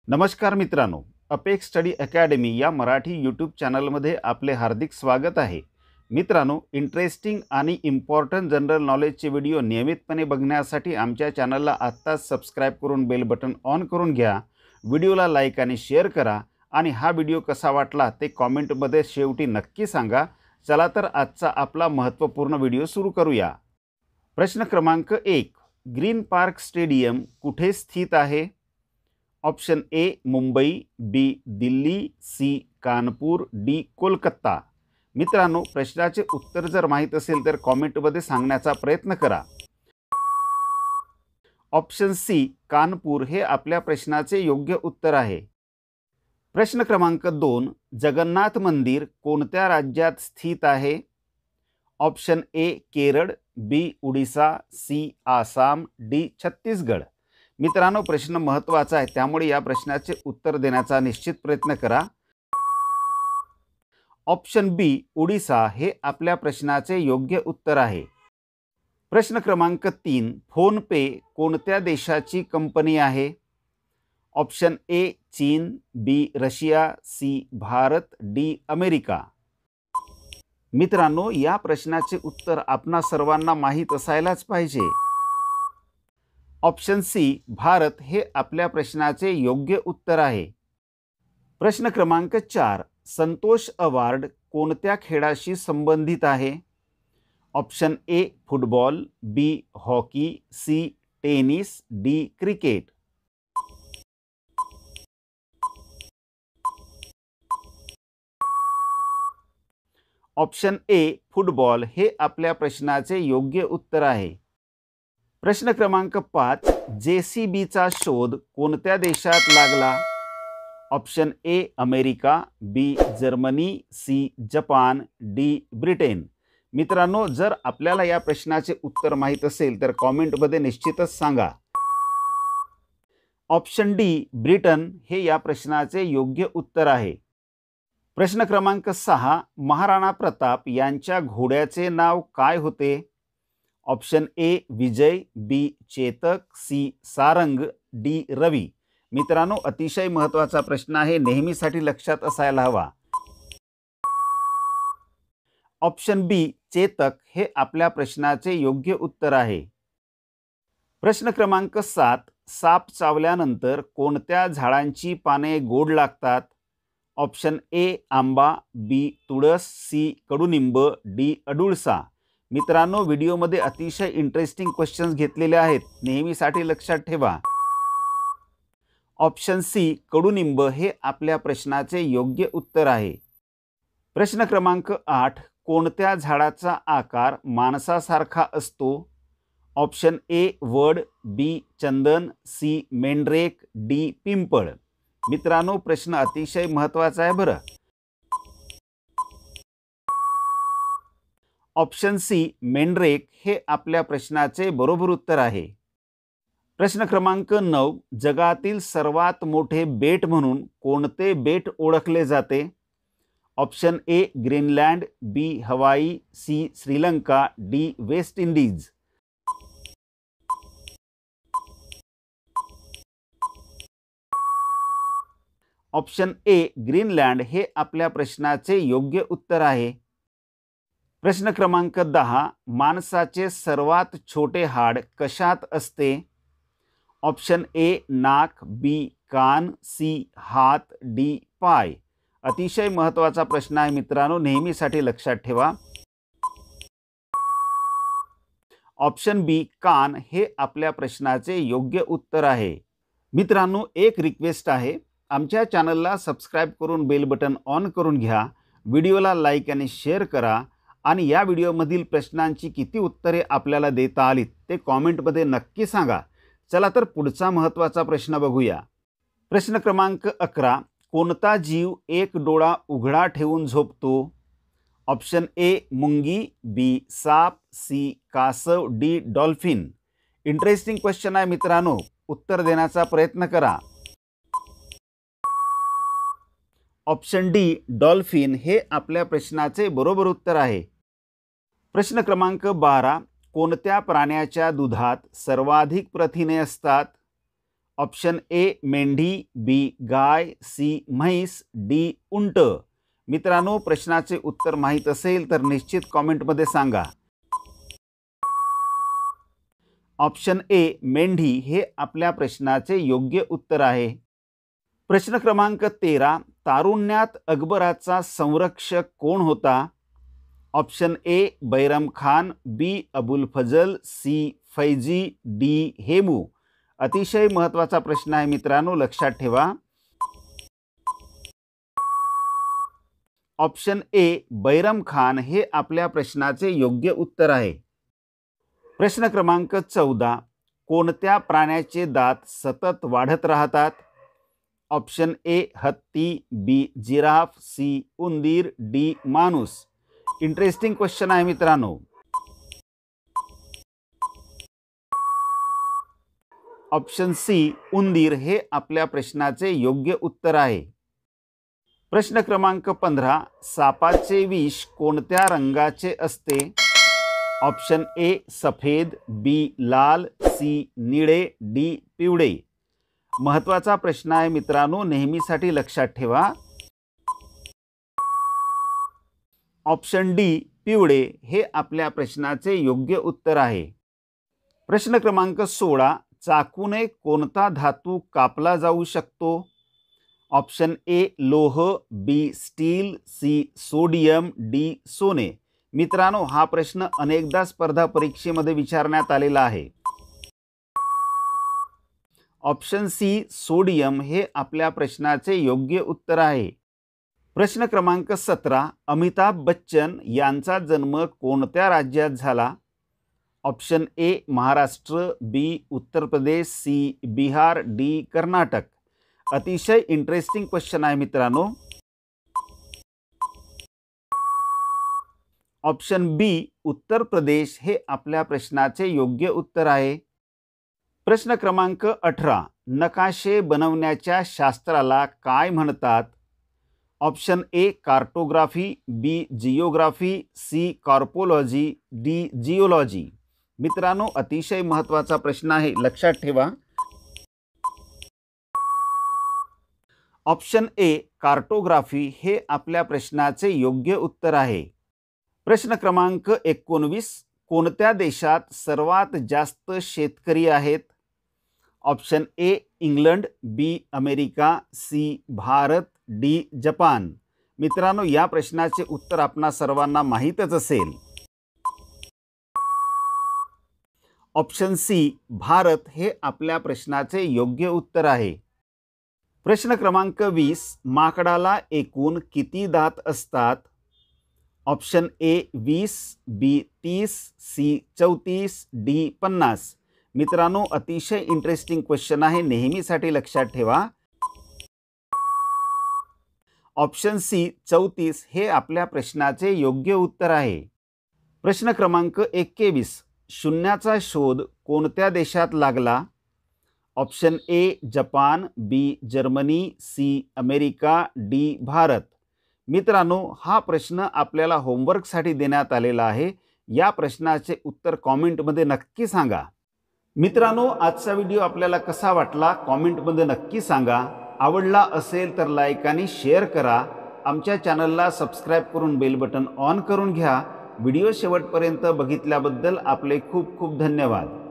नमस्कार मित्रांनो, apex study academy या मराठी यूट्यूब चॅनलमध्ये आपले हार्दिक स्वागत आहे। मित्रांनो, इंटरेस्टिंग आणि इम्पॉर्टंट जनरल नॉलेजचे व्हिडिओ नियमितपणे बघण्यासाठी आमच्या चॅनलला आत्ताच सबस्क्राइब करून बेल बटन ऑन करून घ्या। व्हिडिओला लाईक आणि शेअर करा आणि हा व्हिडिओ कसा वाटला ते कॉमेंटमध्ये शेवटी नक्की सांगा। चला तर आजचा आपला महत्त्वपूर्ण व्हिडिओ सुरू करूया। प्रश्न क्रमांक 1, ग्रीन पार्क स्टेडियम कुठे स्थित आहे? Option A Mumbai, B Delhi, C Kanpur, D Kolkata. मित्रांनो, प्रश्नाचे उत्तर जर माहित असेल तर कॉमेंटमध्ये सांगण्याचा प्रयत्न करा। ऑप्शन सी कानपूर हे आपल्या प्रश्नाचे योग्य उत्तर आहे। प्रश्न क्रमांक 2, जगन्नाथ मंदिर कोणत्या राज्यात स्थित आहे? Option A Kerala, B Orissa, C Assam, D Chhattisgarh. मित्रांनो, प्रश्न महत्त्वाचा आहे त्यामुळे या प्रश्नाचे उत्तर देण्याचा निश्चित प्रयत्न करा। ऑप्शन बी उडीसा हे आपल्या प्रश्नाचे योग्य उत्तर आहे। प्रश्न क्रमांक 3, फोन पे कोणत्या देशाची कंपनी आहे? ऑप्शन ए चीन, B Russia, C Bharat, D America. मित्रांनो, या प्रश्नाचे उत्तर आपणा सर्वांना माहीत असायलाच पाहिजे। ऑप्शन सी भारत हे आपल्या प्रश्नाचे योग्य उत्तर आहे। प्रश्न क्रमांक 4, संतोष अवॉर्ड कोणत्या खेळाशी संबंधित आहे? Option A football, B hockey, C tennis, D cricket. Option A football हे आपल्या प्रश्नाचे योग्य उत्तर आहे। प्रश्न क्रमांक 5, JCBचा शोध कोणत्या देशात लागला? Option A America, B Germany, C Japan, D Britain. मित्रांनो, जर आपल्याला या प्रश्नाचे उत्तर माहीत असेल तर कॉमेंटमध्ये निश्चितच सांगा। ऑप्शन डी ब्रिटन हे या प्रश्नाचे योग्य उत्तर आहे। प्रश्न क्रमांक 6, महाराणा प्रताप यांच्या घोड्याचे नाव काय होते? Option A Vijay, B Chetak, C Sarang, D Ravi. मित्रांनो, अतिशय महत्त्वाचा प्रश्न आहे, नेहमीसाठी लक्षात असायला हवा। ऑप्शन बी चेतक हे आपल्या प्रश्नाचे योग्य उत्तर आहे। प्रश्न क्रमांक 7, साप चावल्यानंतर कोणत्या झाडांची पाने गोड लागतात? ऑप्शन ए आंबा, बी तुळस, सी कडुनिंब, डी अडुळसा। मित्रांनो, व्हिडिओमध्ये अतिशय इंटरेस्टिंग क्वेश्चन्स घेतलेले आहेत, नेहमीसाठी लक्षात ठेवा। ऑप्शन सी कडुनिंब हे आपल्या प्रश्नाचे योग्य उत्तर आहे। प्रश्न क्रमांक 8, कोणत्या झाडाचा आकार माणसासारखा असतो? ऑप्शन ए वड, बी चंदन, सी मेंढरेक, डी पिंपळ। मित्रांनो, प्रश्न अतिशय महत्त्वाचा आहे बरं। ऑप्शन सी मेंढरेक हे आपल्या प्रश्नाचे बरोबर उत्तर आहे। प्रश्न क्रमांक 9, जगातील सर्वात मोठे बेट म्हणून कोणते बेट ओळखले जाते? Option A Greenland, B Hawaii, C Sri Lanka, D West Indies. Option A Greenland हे आपल्या प्रश्नाचे योग्य उत्तर आहे। प्रश्न क्रमांक 10, माणसाचे सर्वात छोटे हाड कशात असते? ऑप्शन ए नाक, बी कान, सी हात, डी पाय। अतिशय महत्त्वाचा प्रश्न आहे मित्रांनो, नेहमीसाठी लक्षात ठेवा। ऑप्शन बी कान हे आपल्या प्रश्नाचे योग्य उत्तर आहे। मित्रांनो, एक रिक्वेस्ट आहे, आमच्या चॅनलला सबस्क्राइब करून बेल बटन ऑन करून घ्या, व्हिडिओला लाईक आणि शेअर करा आणि या व्हिडिओमधील प्रश्नांची किती उत्तरे आपल्याला देता आलीत ते कॉमेंटमध्ये नक्की सांगा। चला तर पुढचा महत्त्वाचा प्रश्न बघूया। प्रश्न क्रमांक 11, कोणता जीव एक डोळा उघडा ठेवून झोपतो? ऑप्शन ए मुंगी, बी साप, सी कासव, डी डॉल्फिन। इंटरेस्टिंग क्वेश्चन आहे मित्रांनो, उत्तर देण्याचा प्रयत्न करा। ऑप्शन डी डॉल्फिन हे आपल्या प्रश्नाचे बरोबर उत्तर आहे। प्रश्न क्रमांक 12, कोणत्या प्राण्याच्या दुधात सर्वाधिक प्रथिने असतात? ऑप्शन ए मेंढी, बी गाय, सी म्हैस, डी उंट. मित्रांनो, प्रश्नाचे उत्तर माहीत असेल तर निश्चित कॉमेंटमध्ये सांगा. ऑप्शन ए मेंढी हे आपल्या प्रश्नाचे योग्य उत्तर आहे. प्रश्न क्रमांक 13. तारुण्यात अकबराचा संरक्षक कोण होता? Option A Bairam Khan, B Abul Fazal, C Faizi, D Hemu. अतिशय महत्त्वाचा प्रश्न आहे मित्रांनो, लक्षात ठेवा. ऑप्शन ए बैरम खान हे आपल्या प्रश्नाचे योग्य उत्तर आहे. प्रश्न क्रमांक 14. कोणत्या प्राण्याचे दात सतत वाढत राहतात? ऑप्शन ए हत्ती, बी जिराफ, सी उंदीर, डी माणूस. इंटरेस्टिंग क्वेश्चन आहे मित्रांनो. ऑप्शन सी उंदीर हे आपल्या प्रश्नाचे योग्य उत्तर आहे. प्रश्न क्रमांक 15. सापाचे विष कोणत्या रंगाचे असते? ऑप्शन ए सफेद, बी लाल, सी निळे, डी पिवळे. महत्त्वाचा प्रश्न आहे मित्रांनो, नेहमीसाठी लक्षात ठेवा. ऑप्शन डी पिवळे हे आपल्या प्रश्नाचे योग्य उत्तर आहे. प्रश्न क्रमांक 16. चाकूने कोणता धातू कापला जाऊ शकतो? ऑप्शन ए लोह, बी स्टील, सी सोडियम, डी सोने. मित्रांनो, हा प्रश्न अनेकदा स्पर्धा परीक्षेमध्ये विचारण्यात आलेला आहे. ऑप्शन सी सोडियम हे आपल्या प्रश्नाचे योग्य उत्तर आहे. प्रश्न क्रमांक 17. अमिताभ बच्चन यांचा जन्म कोणत्या राज्यात झाला? Option A Maharashtra, B Uttar Pradesh, C Bihar, D Karnataka. अतिशय इंटरेस्टिंग क्वेश्चन आहे मित्रांनो. ऑप्शन बी उत्तर प्रदेश हे आपल्या प्रश्नाचे योग्य उत्तर आहे. प्रश्न क्रमांक 18. नकाशे बनवण्याच्या शास्त्राला काय म्हणतात? Option A cartography, B geography, C coprology, D geology. मित्रांनो, अतिशय महत्त्वाचा प्रश्न आहे, लक्षात ठेवा. ऑप्शन ए कार्टोग्राफी हे आपल्या प्रश्नाचे योग्य उत्तर आहे. प्रश्न क्रमांक 19. कोणत्या देशात सर्वात जास्त शेतकरी आहेत? Option A England, B America, C Bharat, D Japan. मित्रांनो, या प्रश्नाचे उत्तर आपणा सर्वांना माहीतच असेल. ऑप्शन सी भारत हे आपल्या प्रश्नाचे योग्य उत्तर आहे. प्रश्न क्रमांक 20. माकडाला एकूण किती दात असतात? Option A 20, B 30, C 34, D 50. मित्रांनो, अतिशय इंटरेस्टिंग क्वेश्चन आहे, नेहमीसाठी लक्षात ठेवा. ऑप्शन सी 34 हे आपल्या प्रश्नाचे योग्य उत्तर आहे. प्रश्न क्रमांक 21. शून्याचा शोध कोणत्या देशात लागला? Option A Japan, B Germany, C America, D Bharat. मित्रांनो, हा प्रश्न आपल्याला होमवर्कसाठी देण्यात आलेला आहे. या प्रश्नाचे उत्तर कॉमेंटमध्ये नक्की सांगा. मित्रांनो, आजचा व्हिडिओ आपल्याला कसा वाटला कॉमेंटमध्ये नक्की सांगा. आवडला असेल तर लाईक आणि शेअर करा. आमच्या चॅनलला सबस्क्राईब करून बेल बटन ऑन करून घ्या. व्हिडिओ शेवटपर्यंत बघितल्याबद्दल आपले खूप खूप धन्यवाद.